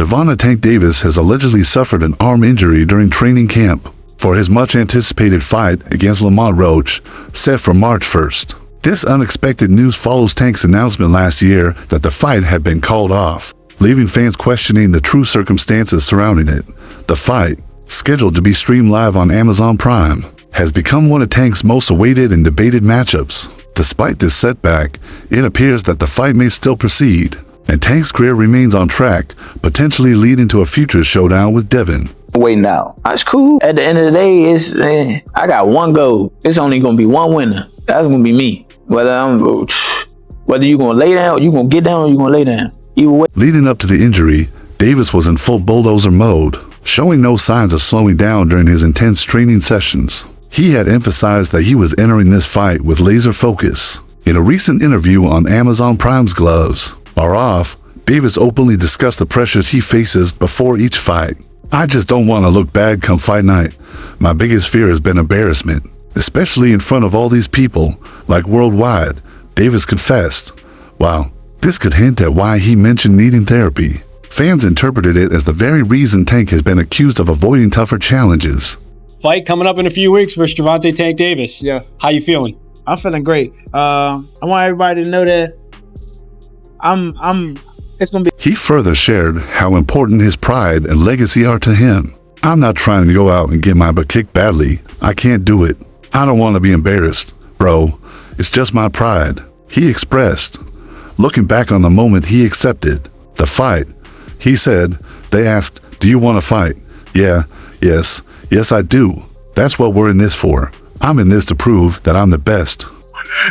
Gervonta "Tank" Davis has allegedly suffered an arm injury during training camp for his much-anticipated fight against Roach, set for March 1st. This unexpected news follows Tank's announcement last year that the fight had been called off, leaving fans questioning the true circumstances surrounding it. The fight, scheduled to be streamed live on Amazon Prime, has become one of Tank's most awaited and debated matchups. Despite this setback, it appears that the fight may still proceed, and Tank's career remains on track, potentially leading to a future showdown with Devin. Wait now. That's cool. At the end of the day, I got one goal. It's only gonna be one winner. That's gonna be me. Whether you gonna lay down, you gonna get down, or you gonna lay down. Either way. Leading up to the injury, Davis was in full bulldozer mode, showing no signs of slowing down during his intense training sessions. He had emphasized that he was entering this fight with laser focus. In a recent interview on Amazon Prime's Gloves Are Off, Davis openly discussed the pressures he faces before each fight. "I just don't want to look bad come fight night. My biggest fear has been embarrassment, especially in front of all these people, like worldwide," Davis confessed. Wow, this could hint at why he mentioned needing therapy. Fans interpreted it as the very reason Tank has been accused of avoiding tougher challenges. Fight coming up in a few weeks versus Gervonta "Tank" Davis. Yeah. How you feeling? I'm feeling great. I want everybody to know that it's gonna be. He further shared how important his pride and legacy are to him. "I'm not trying to go out and get my butt kicked badly. I can't do it. I don't want to be embarrassed, bro. It's just my pride," he expressed. Looking back on the moment he accepted the fight, he said, "They asked, 'Do you want to fight?' Yeah, yes I do. That's what we're in this for. I'm in this to prove that I'm the best."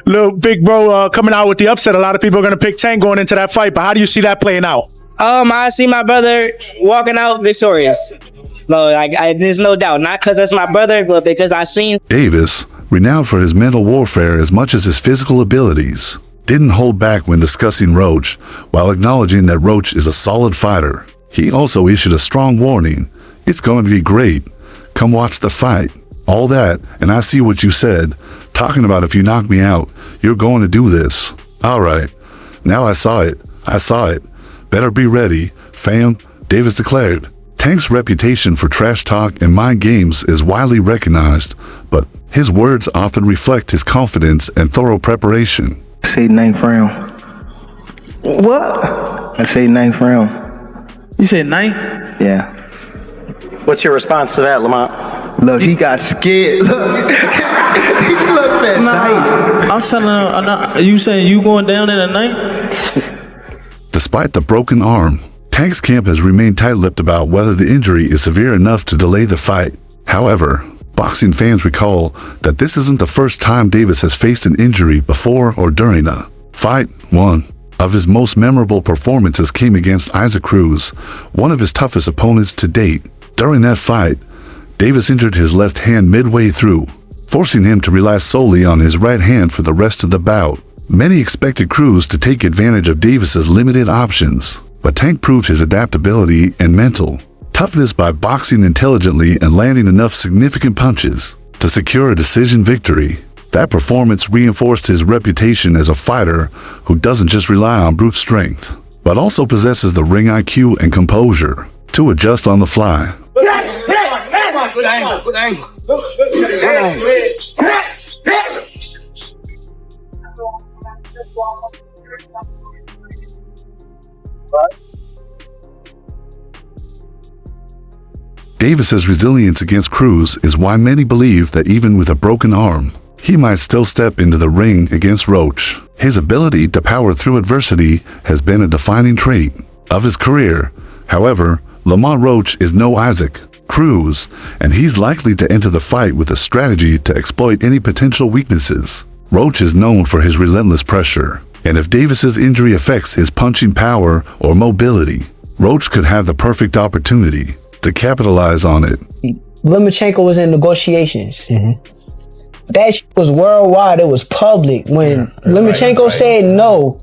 Little big bro coming out with the upset. A lot of people are going to pick Tank going into that fight, but how do you see that playing out? I see my brother walking out victorious. No, there's no doubt. Not because that's my brother, but because I seen. Davis, renowned for his mental warfare as much as his physical abilities, didn't hold back when discussing Roach, while acknowledging that Roach is a solid fighter. He also issued a strong warning. "It's going to be great. Come watch the fight. All that, and I see what you said. Talking about if you knock me out, you're going to do this. All right. Now I saw it. Better be ready, fam," Davis declared. Tank's reputation for trash talk and mind games is widely recognized, but his words often reflect his confidence and thorough preparation. Say 9th round. What? I say 9th round. You said 9? Yeah. What's your response to that, Lamont? Look, he got scared. Look. He looked at night. I'm telling him, you saying you going down in a night? Despite the broken arm, Tank's camp has remained tight-lipped about whether the injury is severe enough to delay the fight. However, boxing fans recall that this isn't the first time Davis has faced an injury before or during a fight. One of his most memorable performances came against Isaac Cruz, one of his toughest opponents to date. During that fight, Davis injured his left hand midway through, forcing him to rely solely on his right hand for the rest of the bout. Many expected Cruz to take advantage of Davis's limited options, but Tank proved his adaptability and mental toughness by boxing intelligently and landing enough significant punches to secure a decision victory. That performance reinforced his reputation as a fighter who doesn't just rely on brute strength, but also possesses the ring IQ and composure to adjust on the fly. Good angle. Davis's resilience against Cruz is why many believe that even with a broken arm, he might still step into the ring against Roach. His ability to power through adversity has been a defining trait of his career. However, Roach is no Isaac Cruz, and he's likely to enter the fight with a strategy to exploit any potential weaknesses. Roach is known for his relentless pressure, and if Davis's injury affects his punching power or mobility, Roach could have the perfect opportunity to capitalize on it. Lomachenko was in negotiations. That shit was worldwide. It was public. When Lomachenko said no,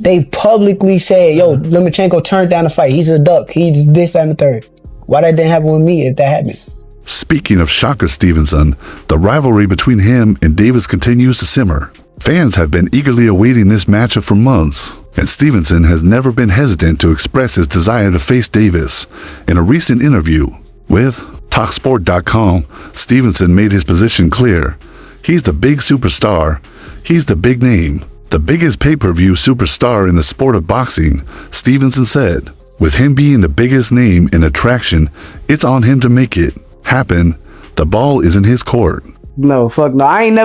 they publicly said, "Yo, Lomachenko turned down the fight. He's a duck. He's this, that, and the third." Why that didn't happen with me if that happened? Speaking of Shocker Stevenson, the rivalry between him and Davis continues to simmer. Fans have been eagerly awaiting this matchup for months. and Stevenson has never been hesitant to express his desire to face Davis. In a recent interview with TalkSport.com, Stevenson made his position clear. He's the big superstar. He's the big name. The biggest pay-per-view superstar in the sport of boxing, Stevenson said. With him being the biggest name and attraction, it's on him to make it happen. The ball is in his court. No, fuck no. I ain't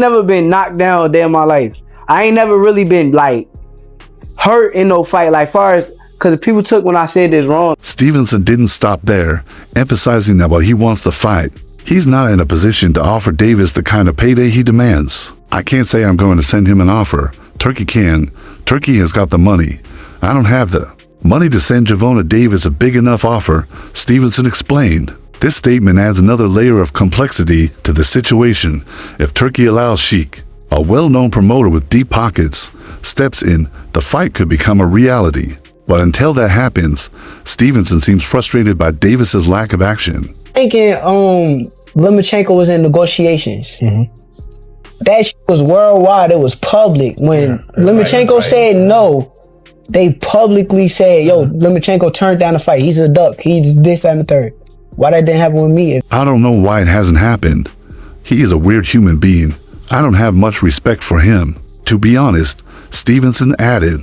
never been knocked down a day in my life. I ain't never really been like hurt in no fight. Like far as, cause people took when I said this wrong. Stevenson didn't stop there, emphasizing that while he wants the fight, he's not in a position to offer Davis the kind of payday he demands. I can't say I'm going to send him an offer. Turkey can. Turkey has got the money. I don't have the money to send Gervonta Davis a big enough offer, Stevenson explained. This statement adds another layer of complexity to the situation. If Turkey allows Sheik, a well-known promoter with deep pockets, steps in, the fight could become a reality. But until that happens, Stevenson seems frustrated by Davis's lack of action. Thinking Lomachenko was in negotiations. That shit was worldwide. It was public. When Lomachenko said no, they publicly said, yo, Lomachenko turned down the fight. He's a duck. He's this and the third. Why that didn't happen with me? I don't know why it hasn't happened. He is a weird human being. I don't have much respect for him. To be honest, Stevenson added,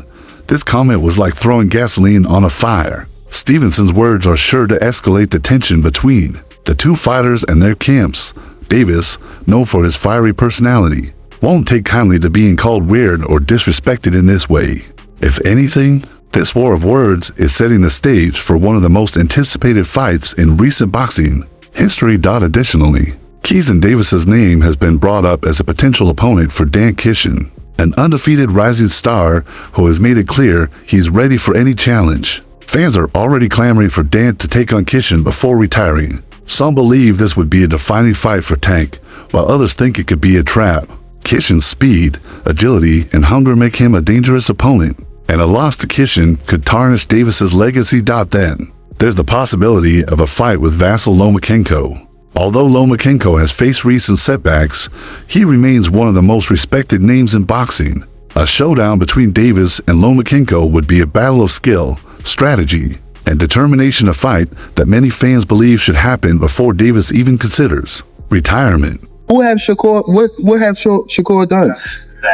this comment was like throwing gasoline on a fire. Stevenson's words are sure to escalate the tension between the two fighters and their camps. Davis, known for his fiery personality, won't take kindly to being called weird or disrespected in this way. If anything, this war of words is setting the stage for one of the most anticipated fights in recent boxing history. Additionally, Keeson Davis's name has been brought up as a potential opponent for Dan Kishin, an undefeated rising star who has made it clear he's ready for any challenge. Fans are already clamoring for Dan to take on Kishin before retiring. Some believe this would be a defining fight for Tank, while others think it could be a trap. Kishin's speed, agility, and hunger make him a dangerous opponent, and a loss to Kishin could tarnish Davis's legacy. Then, there's the possibility of a fight with Vasyl Lomachenko. Although Lomachenko has faced recent setbacks, he remains one of the most respected names in boxing. A showdown between Davis and Lomachenko would be a battle of skill, strategy, and determination, a fight that many fans believe should happen before Davis even considers retirement. What have Shakur done?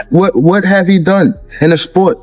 What have he done in the sport?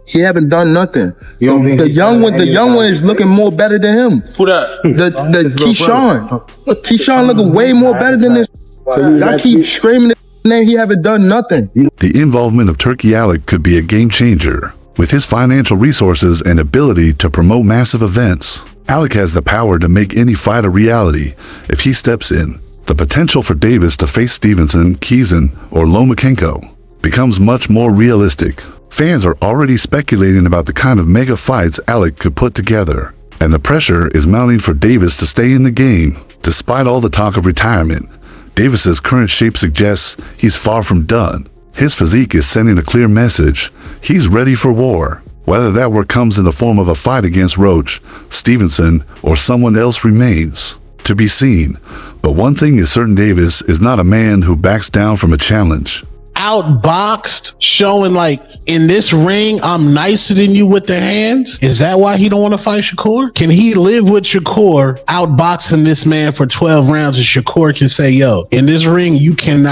He haven't done nothing. The young one is looking more better than him. Who that? The Keyshawn looking way more better than this. I keep screaming his name. He haven't done nothing. The involvement of Turkey Alec could be a game changer. With his financial resources and ability to promote massive events, Alec has the power to make any fight a reality if he steps in. The potential for Davis to face Stevenson, Keeson, or Lomachenko becomes much more realistic. Fans are already speculating about the kind of mega fights Alec could put together, and the pressure is mounting for Davis to stay in the game. Despite all the talk of retirement, Davis's current shape suggests he's far from done. His physique is sending a clear message. He's ready for war. Whether that war comes in the form of a fight against Roach, Stevenson, or someone else remains to be seen. But one thing is certain, Davis is not a man who backs down from a challenge. Outboxed, showing like, in this ring, I'm nicer than you with the hands. Is that why he don't want to fight Shakur? Can he live with Shakur outboxing this man for 12 rounds, and Shakur can say, yo, in this ring, you can't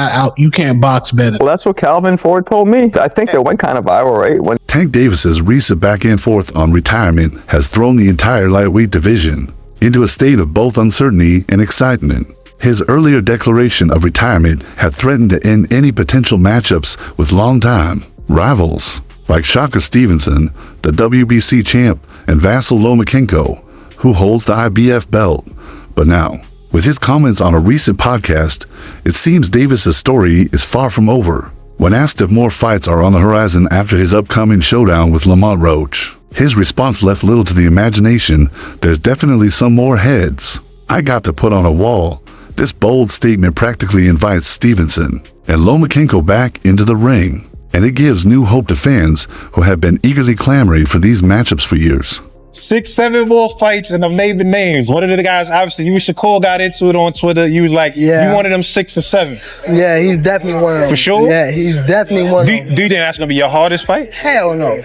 box better? Well, that's what Calvin Ford told me. I think it went kind of viral, right? When Tank Davis's recent back and forth on retirement has thrown the entire lightweight division into a state of both uncertainty and excitement. His earlier declaration of retirement had threatened to end any potential matchups with longtime rivals like Shakur Stevenson, the WBC champ, and Vasyl Lomachenko, who holds the IBF belt. But now, with his comments on a recent podcast, it seems Davis's story is far from over. When asked if more fights are on the horizon after his upcoming showdown with Lamont Roach, his response left little to the imagination. There's definitely some more heads I got to put on a wall. This bold statement practically invites Stevenson and Lomachenko back into the ring, and it gives new hope to fans who have been eagerly clamoring for these matchups for years. 6, 7 more fights and I'm naming names. One of the guys, obviously, you and Shakur got into it on Twitter. You was like, you one of them 6 or 7. Yeah, he's definitely one of them. For sure? Yeah, he's definitely one of them. Do you think that's going to be your hardest fight? Hell no.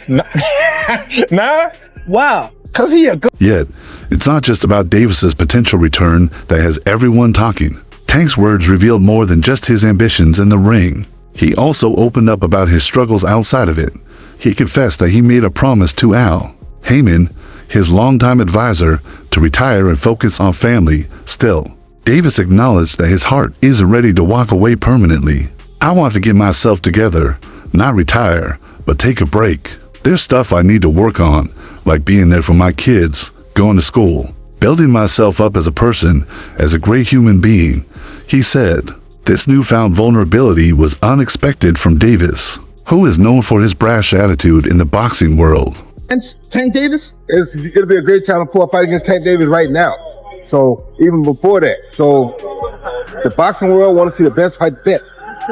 Nah? Wow. Because he a good... Yet, it's not just about Davis's potential return that has everyone talking. Tank's words revealed more than just his ambitions in the ring. He also opened up about his struggles outside of it. He confessed that he made a promise to Al Heyman, his longtime advisor, to retire and focus on family. Still, Davis acknowledged that his heart isn't ready to walk away permanently. I want to get myself together, not retire, but take a break. There's stuff I need to work on, like being there for my kids, going to school, building myself up as a person, as a great human being. He said, this newfound vulnerability was unexpected from Davis, who is known for his brash attitude in the boxing world. Tank Davis? It'll be a great time for a fight against Tank Davis right now. So even before that. So the boxing world want to see the best fight best.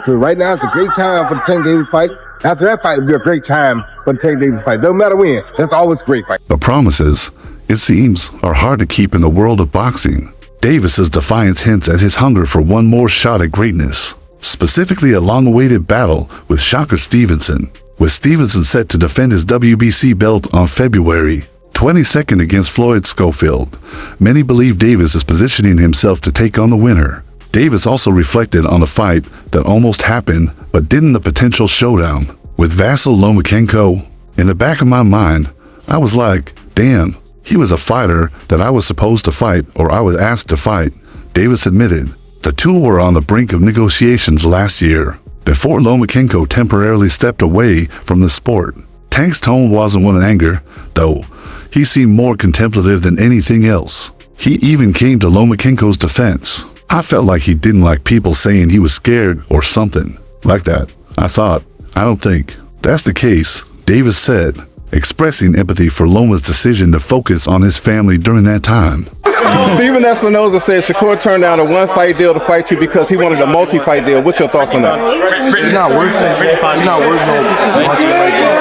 So right now it's a great time for the Tank Davis fight. After that fight, it'll be a great time for the Tank Davis fight. Doesn't matter when. That's always a great fight. But promises, it seems, are hard to keep in the world of boxing. Davis's defiance hints at his hunger for one more shot at greatness, specifically a long-awaited battle with Shocker Stevenson, with Stevenson set to defend his WBC belt on February 22nd against Floyd Schofield. Many believe Davis is positioning himself to take on the winner. Davis also reflected on a fight that almost happened but didn't, the potential showdown with Vasyl Lomachenko. In the back of my mind, I was like, damn, he was a fighter that I was supposed to fight, or I was asked to fight. Davis admitted the two were on the brink of negotiations last year, before Lomachenko temporarily stepped away from the sport. Tank's tone wasn't one of anger, though. He seemed more contemplative than anything else. He even came to Lomachenko's defense. I felt like he didn't like people saying he was scared or something like that. I thought, I don't think that's the case, Davis said, expressing empathy for Loma's decision to focus on his family during that time. Steven Espinoza said Shakur turned down a one-fight deal to fight you because he wanted a multi-fight deal. What's your thoughts on that? He's not worth it. He's not worth no multi-fight deal.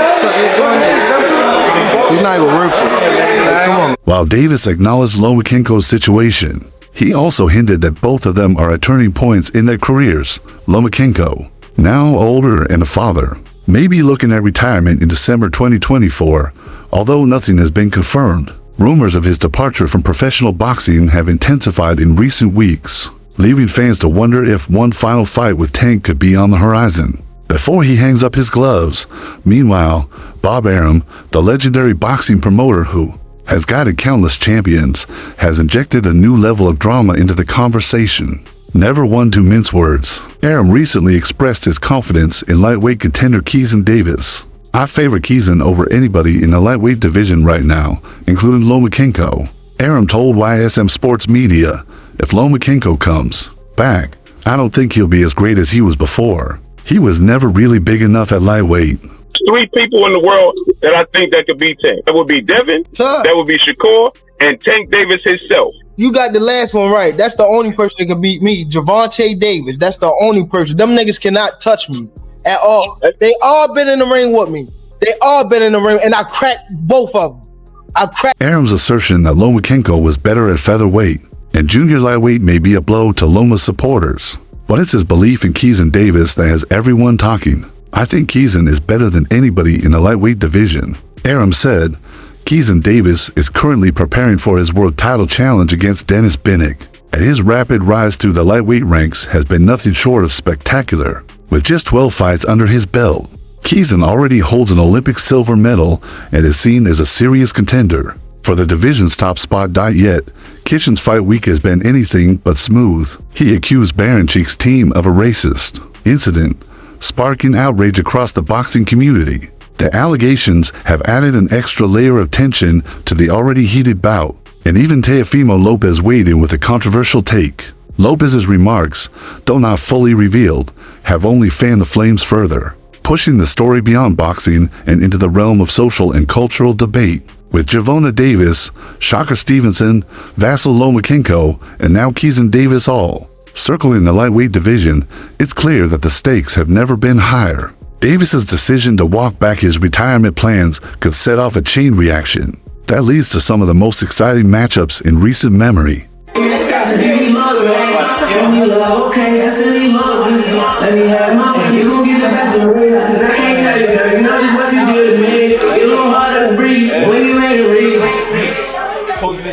He's not even worth it. Come on. While Davis acknowledged Lomachenko's situation, he also hinted that both of them are at turning points in their careers. Lomachenko, now older and a father, may be looking at retirement in December 2024, although nothing has been confirmed. Rumors of his departure from professional boxing have intensified in recent weeks, leaving fans to wonder if one final fight with Tank could be on the horizon before he hangs up his gloves. Meanwhile, Bob Arum, the legendary boxing promoter who has guided countless champions, has injected a new level of drama into the conversation. Never one to mince words, Arum recently expressed his confidence in lightweight contender Keeson Davis. I favor Keeson over anybody in the lightweight division right now, including Lomachenko. Arum told YSM Sports Media, if Lomachenko comes back, I don't think he'll be as great as he was before. He was never really big enough at lightweight. 3 people in the world that I think that could beat Tank. That would be Devin, that would be Shakur, and Tank Davis himself. You got the last one right. That's the only person that can beat me. Javante Davis. That's the only person. Them niggas cannot touch me at all. They all been in the ring with me. They all been in the ring, and I cracked both of them. Arum's assertion that Lomachenko was better at featherweight and junior lightweight may be a blow to Loma's supporters, but it's his belief in Keeson Davis that has everyone talking. I think Keeson is better than anybody in the lightweight division. Arum said, Keeson Davis is currently preparing for his world title challenge against Dennis Binick, and his rapid rise through the lightweight ranks has been nothing short of spectacular. With just 12 fights under his belt, Keeson already holds an Olympic silver medal and is seen as a serious contender for the division's top spot. Yet, Kitchen's fight week has been anything but smooth. He accused Baranchik's team of a racist incident, sparking outrage across the boxing community. The allegations have added an extra layer of tension to the already heated bout, and even Teofimo Lopez weighed in with a controversial take. Lopez's remarks, though not fully revealed, have only fanned the flames further, pushing the story beyond boxing and into the realm of social and cultural debate. With Javona Davis, Shocker Stevenson, Vasyl Lomachenko, and now Keeson Davis all circling the lightweight division, it's clear that the stakes have never been higher. Davis's decision to walk back his retirement plans could set off a chain reaction. That leads to some of the most exciting matchups in recent memory.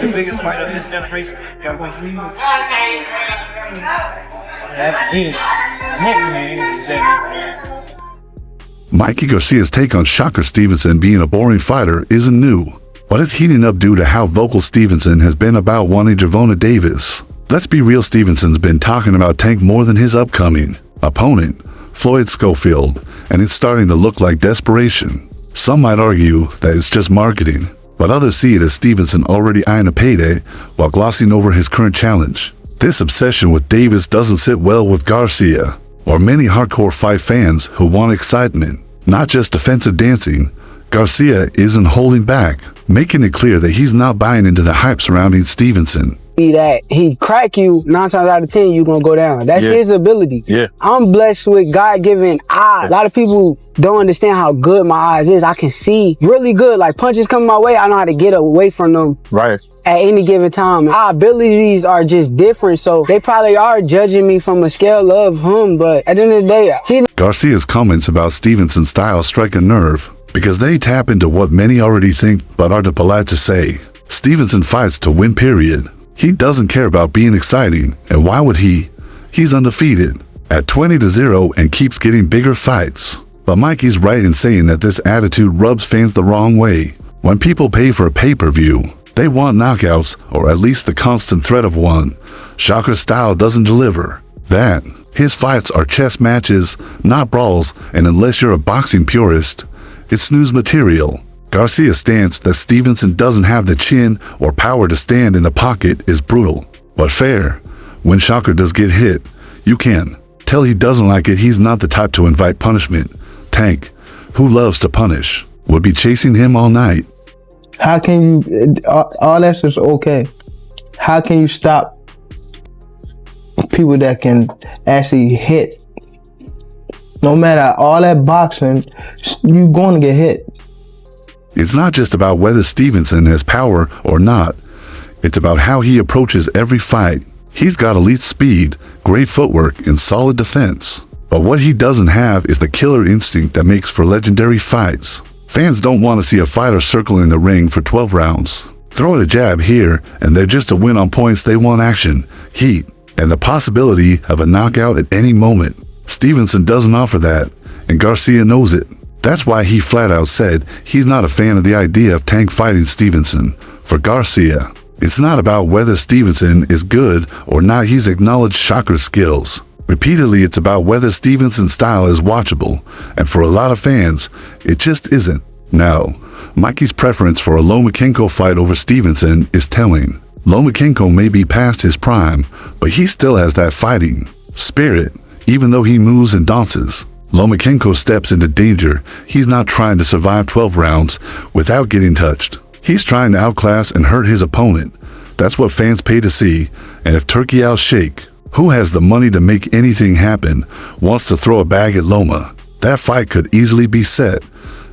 The biggest fight of this generation. Mikey Garcia's take on Shocker Stevenson being a boring fighter isn't new, but it's heating up due to how vocal Stevenson has been about wanting Gervonta Davis. Let's be real, Stevenson's been talking about Tank more than his upcoming opponent, Floyd Schofield, and it's starting to look like desperation. Some might argue that it's just marketing, but others see it as Stevenson already eyeing a payday while glossing over his current challenge. This obsession with Davis doesn't sit well with Garcia, or many hardcore fight fans who want excitement, not just defensive dancing. Garcia isn't holding back, making it clear that he's not buying into the hype surrounding Stevenson. That he crack you 9 times out of 10, you're gonna go down. That's his ability. Yeah. I'm blessed with God-given eyes. A lot of people don't understand how good my eyes is. I can see really good. Like punches coming my way, I know how to get away from them. Right. At any given time. Our abilities are just different, so they probably are judging me from a scale of him, but at the end of the day, Garcia's comments about Stevenson's style strike a nerve because they tap into what many already think but are too polite to say. Stevenson fights to win, period. He doesn't care about being exciting, and why would he? He's undefeated at 20-0 and keeps getting bigger fights. But Mikey's right in saying that this attitude rubs fans the wrong way. When people pay for a pay-per-view, they want knockouts, or at least the constant threat of one. Shocker's style doesn't deliver that. His fights are chess matches, not brawls, and unless you're a boxing purist, it's snooze material. Garcia's stance that Stevenson doesn't have the chin or power to stand in the pocket is brutal, but fair. When Shocker does get hit, you can tell he doesn't like it. He's not the type to invite punishment. Tank, who loves to punish, would be chasing him all night. How can you, all that's just okay. How can you stop people that can actually hit? No matter all that boxing, you're going to get hit. It's not just about whether Stevenson has power or not. It's about how he approaches every fight. He's got elite speed, great footwork, and solid defense. But what he doesn't have is the killer instinct that makes for legendary fights. Fans don't want to see a fighter circling the ring for 12 rounds. Throw a jab here, and they're just a win on points. They want action, heat, and the possibility of a knockout at any moment. Stevenson doesn't offer that, and Garcia knows it. That's why he flat out said he's not a fan of the idea of Tank fighting Stevenson. For Garcia, it's not about whether Stevenson is good or not. He's acknowledged Shocker's skills. Repeatedly, it's about whether Stevenson's style is watchable, and for a lot of fans, it just isn't. Now, Mikey's preference for a Lomachenko fight over Stevenson is telling. Lomachenko may be past his prime, but he still has that fighting spirit, even though he moves and dances. Lomachenko steps into danger. He's not trying to survive 12 rounds without getting touched. He's trying to outclass and hurt his opponent. That's what fans pay to see. And if Turkey Al Sheikh, who has the money to make anything happen, wants to throw a bag at Loma, that fight could easily be set.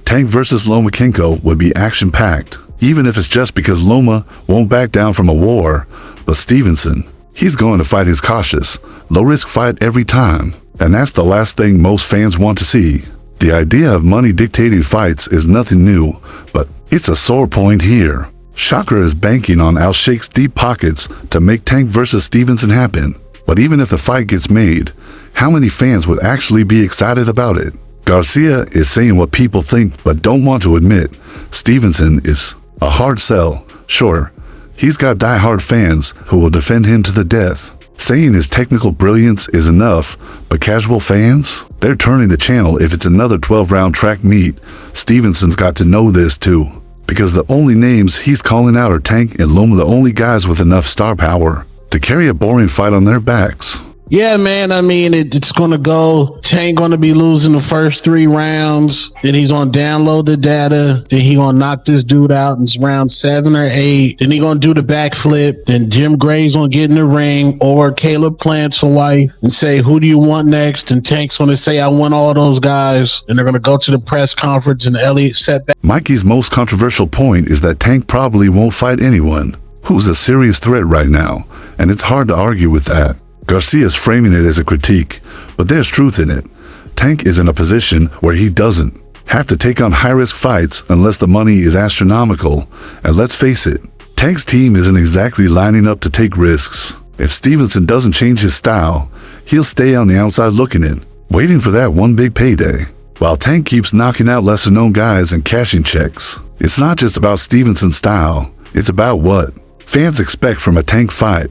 Tank versus Lomachenko would be action-packed, even if it's just because Loma won't back down from a war. But Stevenson, he's going to fight his cautious, low-risk fight every time. And that's the last thing most fans want to see. The idea of money dictating fights is nothing new, but it's a sore point here. Shocker is banking on Al Sheikh's deep pockets to make Tank versus Stevenson happen. But even if the fight gets made, how many fans would actually be excited about it? Garcia is saying what people think but don't want to admit. Stevenson is a hard sell. Sure, he's got die-hard fans who will defend him to the death. Saying his technical brilliance is enough, but casual fans? They're turning the channel if it's another 12-round track meet. Stevenson's got to know this too, because the only names he's calling out are Tank and Loma, the only guys with enough star power to carry a boring fight on their backs. Yeah, man. I mean, it's going to go. Tank going to be losing the first 3 rounds. Then he's going to download the data. Then he going to knock this dude out in round 7 or 8. Then he going to do the backflip. Then Jim Gray's going to get in the ring, or Caleb Plant's wife, and say, who do you want next? And Tank's going to say, I want all those guys. And they're going to go to the press conference, and Elliott set back. Mikey's most controversial point is that Tank probably won't fight anyone who's a serious threat right now, and it's hard to argue with that. Garcia's framing it as a critique, but there's truth in it. Tank is in a position where he doesn't have to take on high-risk fights unless the money is astronomical, and let's face it, Tank's team isn't exactly lining up to take risks. If Stevenson doesn't change his style, he'll stay on the outside looking in, waiting for that one big payday, while Tank keeps knocking out lesser-known guys and cashing checks. It's not just about Stevenson's style, it's about what fans expect from a Tank fight.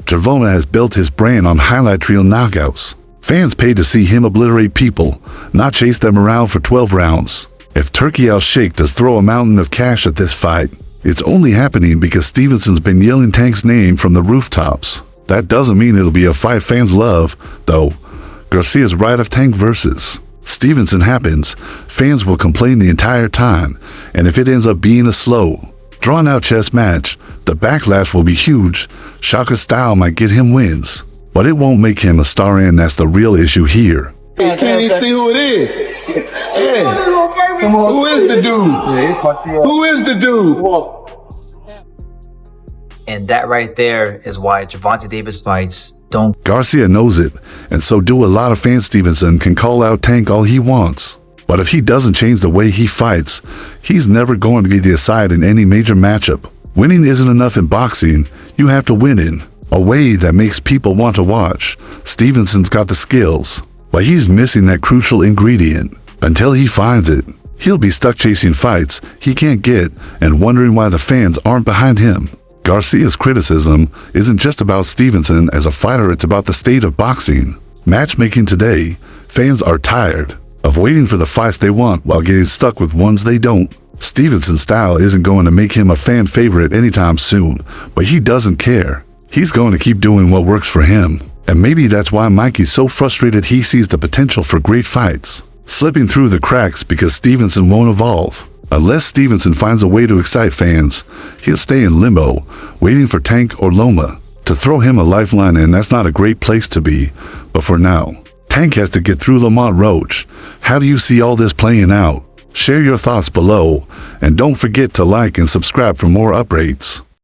Gervonta has built his brand on highlight reel knockouts. Fans pay to see him obliterate people, not chase them around for 12 rounds. If Turkey Al Sheikh does throw a mountain of cash at this fight, it's only happening because Stevenson's been yelling Tank's name from the rooftops. That doesn't mean it'll be a fight fans love, though. Garcia's right of Tank versus Stevenson happens, fans will complain the entire time, and if it ends up being a slow, drawn-out chess match, the backlash will be huge. Shaka's style might get him wins, but it won't make him a star, and that's the real issue here. You can't even see who it is. Hey, come on, who is the dude? Who is the dude? And that right there is why Gervonta Davis fights don't. Garcia knows it, and so do a lot of fans. Stevenson can call out Tank all he wants, but if he doesn't change the way he fights, he's never going to be the side in any major matchup. Winning isn't enough in boxing, you have to win in a way that makes people want to watch. Stevenson's got the skills, but he's missing that crucial ingredient. Until he finds it, he'll be stuck chasing fights he can't get and wondering why the fans aren't behind him. Garcia's criticism isn't just about Stevenson as a fighter, it's about the state of boxing. Matchmaking today, fans are tired of waiting for the fights they want while getting stuck with ones they don't. Stevenson's style isn't going to make him a fan favorite anytime soon, but he doesn't care. He's going to keep doing what works for him. And maybe that's why Mikey's so frustrated. He sees the potential for great fights slipping through the cracks because Stevenson won't evolve. Unless Stevenson finds a way to excite fans, he'll stay in limbo, waiting for Tank or Loma to throw him a lifeline, and that's not a great place to be. But for now, Tank has to get through Lamont Roach. How do you see all this playing out? Share your thoughts below, and don't forget to like and subscribe for more updates.